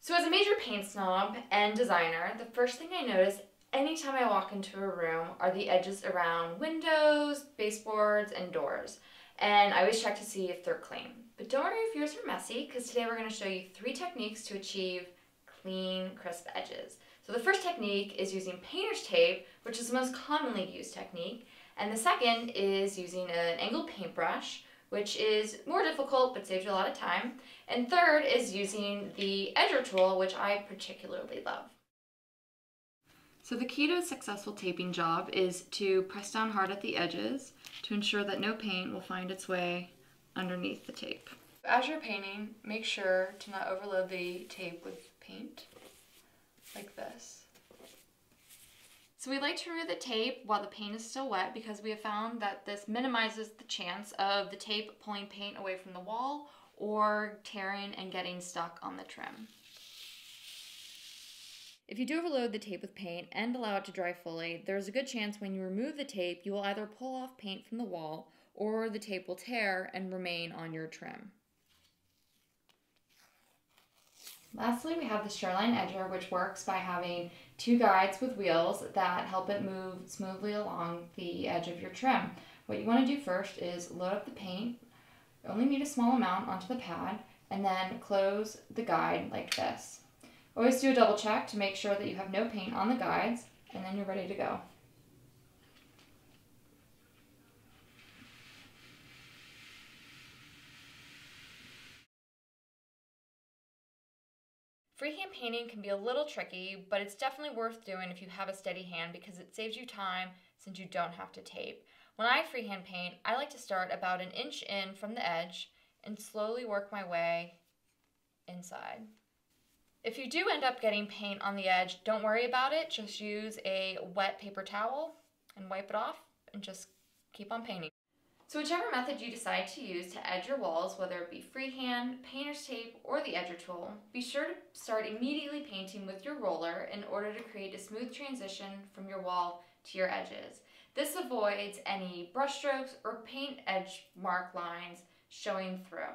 So as a major paint snob and designer, the first thing I notice anytime I walk into a room are the edges around windows, baseboards, and doors. And I always check to see if they're clean. But don't worry if yours are messy, because today we're going to show you 3 techniques to achieve clean, crisp edges. So the first technique is using painter's tape, which is the most commonly used technique. And the second is using an angled paintbrush, which is more difficult but saves you a lot of time. And third is using the edger tool, which I particularly love. So the key to a successful taping job is to press down hard at the edges to ensure that no paint will find its way underneath the tape. As you're painting, make sure to not overload the tape with paint, like this. So we like to remove the tape while the paint is still wet because we have found that this minimizes the chance of the tape pulling paint away from the wall or tearing and getting stuck on the trim. If you do overload the tape with paint and allow it to dry fully, there's a good chance when you remove the tape you will either pull off paint from the wall or the tape will tear and remain on your trim. Lastly, we have the Shoreline Edger, which works by having 2 guides with wheels that help it move smoothly along the edge of your trim. What you want to do first is load up the paint, only need a small amount onto the pad, and then close the guide like this. Always do a double check to make sure that you have no paint on the guides, and then you're ready to go. Freehand painting can be a little tricky, but it's definitely worth doing if you have a steady hand because it saves you time since you don't have to tape. When I freehand paint, I like to start about 1 inch in from the edge and slowly work my way inside. If you do end up getting paint on the edge, don't worry about it. Just use a wet paper towel and wipe it off and just keep on painting. So whichever method you decide to use to edge your walls, whether it be freehand, painter's tape, or the edger tool, be sure to start immediately painting with your roller in order to create a smooth transition from your wall to your edges. This avoids any brush strokes or paint edge mark lines showing through.